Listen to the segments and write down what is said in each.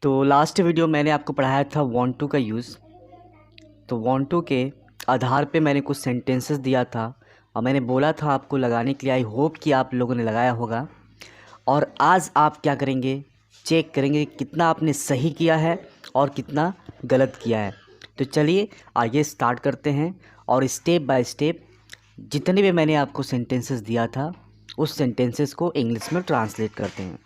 तो last video मैंने आपको पढ़ाया था वांट टू का यूज़। तो वांट टू के आधार पे मैंने कुछ सेंटेंसेस दिया था और मैंने बोला था आपको लगाने के लिए। आई होप कि आप लोगों ने लगाया होगा। और आज आप क्या करेंगे, चेक करेंगे कितना आपने सही किया है और कितना गलत किया है। तो चलिए आगे स्टार्ट करते हैं और स्टेप बाय स्टेप जितने भी मैंने आपको सेंटेंसेस दिया था उस सेंटेंसेस को इंग्लिश में ट्रांसलेट करते हैं।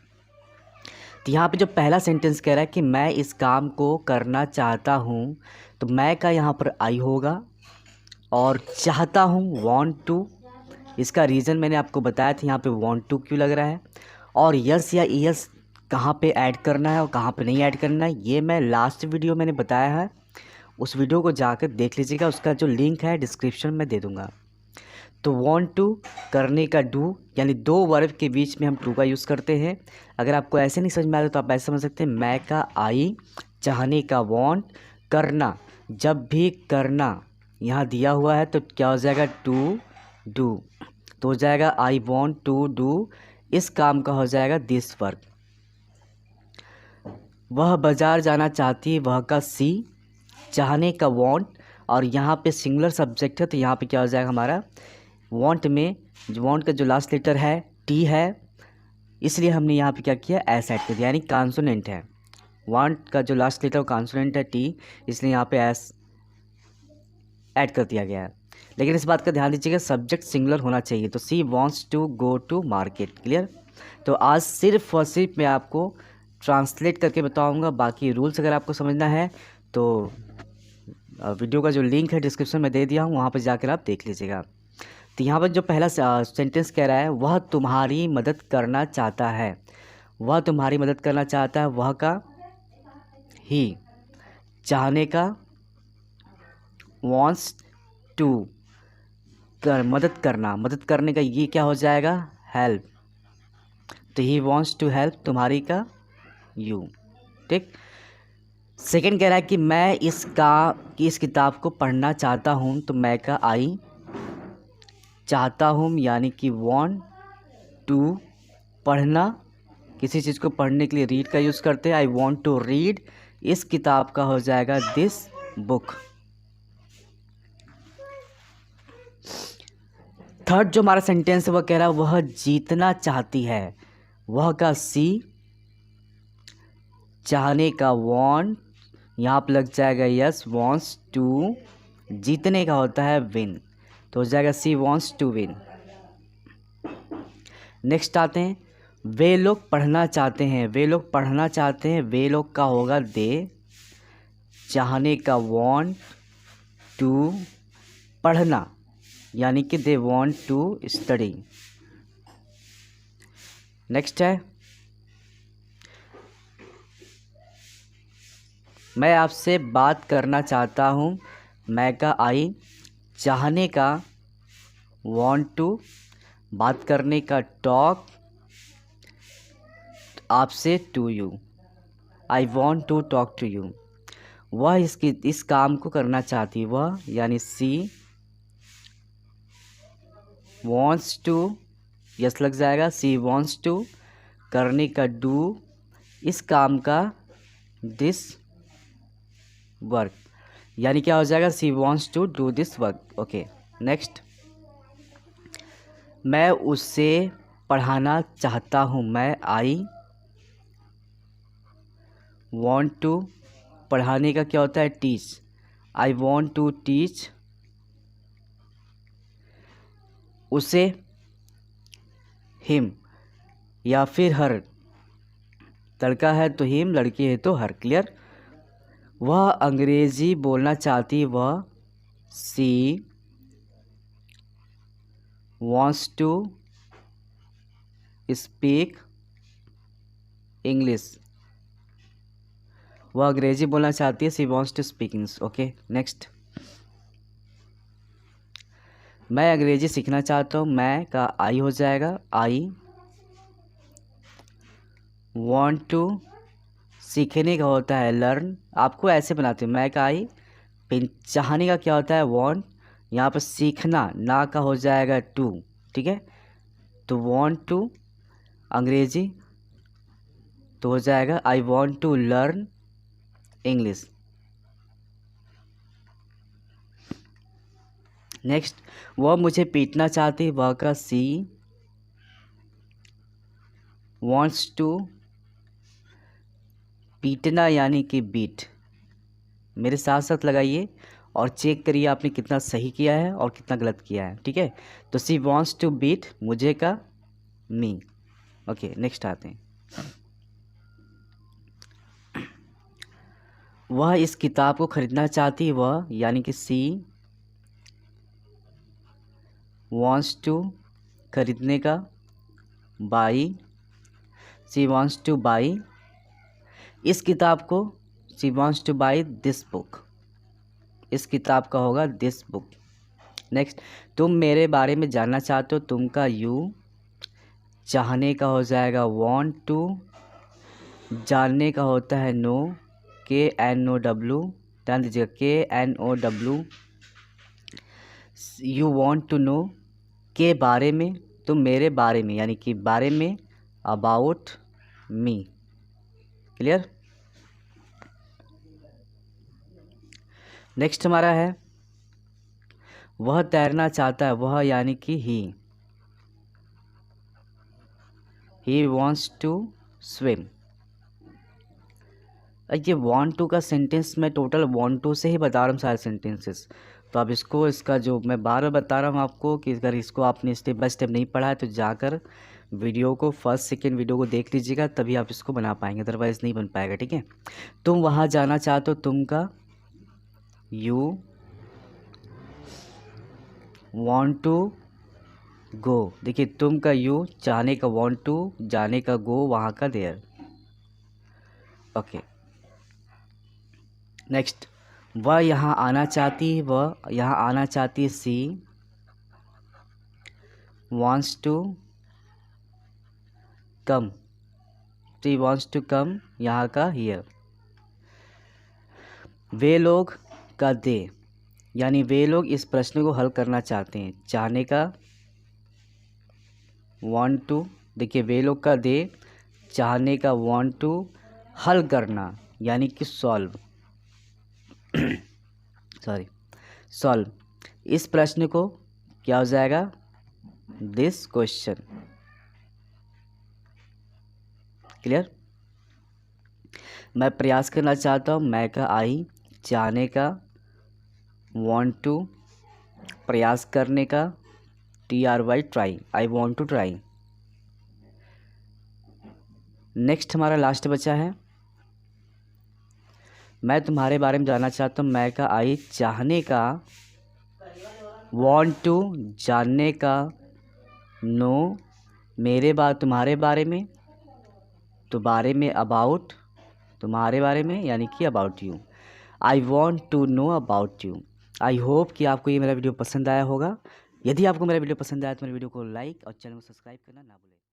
तो यहाँ पे जो पहला सेंटेंस कह रहा है कि मैं इस काम को करना चाहता हूँ, तो मैं का यहाँ पर आई होगा और चाहता हूँ वांट टू। इसका रीज़न मैंने आपको बताया था यहाँ पे वांट टू क्यों लग रहा है, और यस या यस कहाँ पे ऐड करना है और कहाँ पे नहीं ऐड करना है ये मैं लास्ट वीडियो मैंने बताया है। उस वीडियो को जाकर देख लीजिएगा, उसका जो लिंक है डिस्क्रिप्शन में दे दूँगा। तो वांट टू करने का डू, यानी दो वर्ब के बीच में हम टू का यूज़ करते हैं। अगर आपको ऐसे नहीं समझ में आता तो आप ऐसे समझ सकते हैं, मैं का आई, चाहने का वांट, करना। जब भी करना यहाँ दिया हुआ है तो क्या हो जाएगा, टू डू। तो हो जाएगा आई वांट टू डू, इस काम का हो जाएगा दिस वर्क। वह बाज़ार जाना चाहती है, वह का सी, चाहने का वांट, और यहाँ पे सिंगुलर सब्जेक्ट है तो यहाँ पे क्या हो जाएगा हमारा वांट में जो वांट का जो लास्ट लेटर है टी है, इसलिए हमने यहाँ पे क्या किया, एस ऐड कर दिया, यानी कॉन्सोनेंट है। वांट का जो लास्ट लेटर कॉन्सोनेंट है टी, इसलिए यहाँ पे एस ऐड कर दिया गया है। लेकिन इस बात का ध्यान दीजिएगा सब्जेक्ट सिंगुलर होना चाहिए। तो she wants to go to market, clear. तो आज सिर्फ और सिर्फ मैं आपको ट्रांसलेट करके बताऊँगा, बाकी रूल्स अगर आपको समझना है तो वीडियो का जो लिंक है डिस्क्रिप्शन में दे दिया हूँ, वहाँ पर जाकर आप देख लीजिएगा। तो यहाँ पर जो पहला सेंटेंस कह रहा है, वह तुम्हारी मदद करना चाहता है। वह तुम्हारी मदद करना चाहता है, वह का ही, चाहने का वॉन्ट्स टू, मदद करना, मदद करने का ये क्या हो जाएगा, हेल्प। तो ही वॉन्ट्स टू हेल्प, तुम्हारी का यू, ठीक। सेकंड कह रहा है कि मैं इस किताब को पढ़ना चाहता हूँ, तो मैं का आई, चाहता हूँ यानी कि वांट टू, पढ़ना, किसी चीज़ को पढ़ने के लिए रीड का यूज़ करते हैं, आई वांट टू रीड, इस किताब का हो जाएगा दिस बुक। थर्ड जो हमारा सेंटेंस है वह कह रहा है वह जीतना चाहती है, वह का सी, चाहने का वांट, यहाँ पर लग जाएगा यस, वांट्स टू, जीतने का होता है विन, तो हो जाएगा she wants to win. Next आते हैं, वे लोग पढ़ना चाहते हैं, वे लोग पढ़ना चाहते हैं, वे लोग का होगा दे, चाहने का वांट टू, पढ़ना यानी कि they want to study. Next है, मैं आपसे बात करना चाहता हूँ, मैं का आई, चाहने का वांट टू, बात करने का टॉक, आपसे to you, I want to talk to you. वह इस काम को करना चाहती है, वह यानी सी वॉन्ट्स टू, यस लग जाएगा, सी वॉन्ट्स टू, करने का डू, इस काम का दिस वर्क, यानी क्या हो जाएगा, she wants to do this work. Okay next, मैं उससे पढ़ाना चाहता हूँ, मैं आई वॉन्ट टू, पढ़ाने का क्या होता है teach, I want to teach, उसे हिम या फिर हर, लड़का है तो हिम, लड़की है तो हर, क्लियर। वह अंग्रेजी बोलना चाहती, वह she wants to speak English, वह अंग्रेजी बोलना चाहती है, she wants to speak English. Okay next, मैं अंग्रेजी सीखना चाहता हूँ, मैं का आई हो जाएगा, आई वांट टू, सीखने का होता है लर्न, आपको ऐसे बनाते हैं, मैं का आई, फिर चाहने का क्या होता है वांट, यहाँ पर सीखना ना का हो जाएगा टू, ठीक है। तो वांट टू अंग्रेजी, तो हो जाएगा I want to learn English. Next, वह मुझे पीटना चाहती, वह का सी वॉन्ट्स टू, पीटना यानी कि बीट। मेरे साथ साथ लगाइए और चेक करिए आपने कितना सही किया है और कितना गलत किया है, ठीक है। तो सी वॉन्ट्स टू बीट, मुझे का मी। ओके, नेक्स्ट आते हैं। वह इस किताब को खरीदना चाहती, वह यानी कि सी वॉन्ट्स टू, खरीदने का, buy, she wants to buy इस किताब को, she wants to buy this book, इस किताब का होगा दिस बुक। नेक्स्ट, तुम मेरे बारे में जानना चाहते हो, तुम का यू, चाहने का हो जाएगा वॉन्ट टू, जानने का होता है नो, KNOW, ध्यान दीजिएगा KNOW, you want to know, के बारे में, तुम मेरे बारे में यानी कि बारे में, अबाउट मी। क्लियर। नेक्स्ट हमारा है वह तैरना चाहता है, वह यानी कि ही वॉन्ट्स टू स्विम। ये वॉन्ट टू का सेंटेंस मैं टोटल वॉन्ट टू से ही बता रहा हूँ सारे सेंटेंसेस। तो आप इसको, इसका जो मैं बार बार बता रहा हूँ आपको कि अगर इसको आपने स्टेप बाय स्टेप नहीं पढ़ा है तो जाकर वीडियो को फर्स्ट सेकेंड वीडियो को देख लीजिएगा, तभी आप इसको बना पाएंगे, अदरवाइज़ नहीं बन पाएगा, ठीक है। तुम वहाँ जाना चाहते हो, तुम का यू वॉन्ट टू गो। देखिए, तुम का यू, चाहने का वॉन्ट टू, जाने का गो, वहाँ का देयर। ओके, नेक्स्ट, वह यहाँ आना चाहती, वह यहाँ आना चाहती, she wants to come, she wants to come, यहाँ का हियर। वे लोग का दे, यानी वे लोग इस प्रश्न को हल करना चाहते हैं, चाहने का वॉन्ट टू, देखिए वे लोग का दे, चाहने का वॉन्ट टू, हल करना यानी कि सॉल्व सॉरी सॉल्व इस प्रश्न को क्या हो जाएगा, दिस क्वेश्चन। क्लियर। मैं प्रयास करना चाहता हूँ, मैं का आई, चाहने का वॉन्ट टू, प्रयास करने का TRY try, I want to try. Next हमारा लास्ट बचा है, मैं तुम्हारे बारे में जानना चाहता हूँ, मैं का आई, चाहने का वॉन्ट टू, जानने का नो, मेरे तुम्हारे बारे में, तो बारे में अबाउट, तुम्हारे बारे में यानी कि about you, I want to know about you. I hope कि आपको ये मेरा वीडियो पसंद आया होगा। यदि आपको मेरा वीडियो पसंद आया तो मेरे वीडियो को लाइक और चैनल को सब्सक्राइब करना ना भूलें।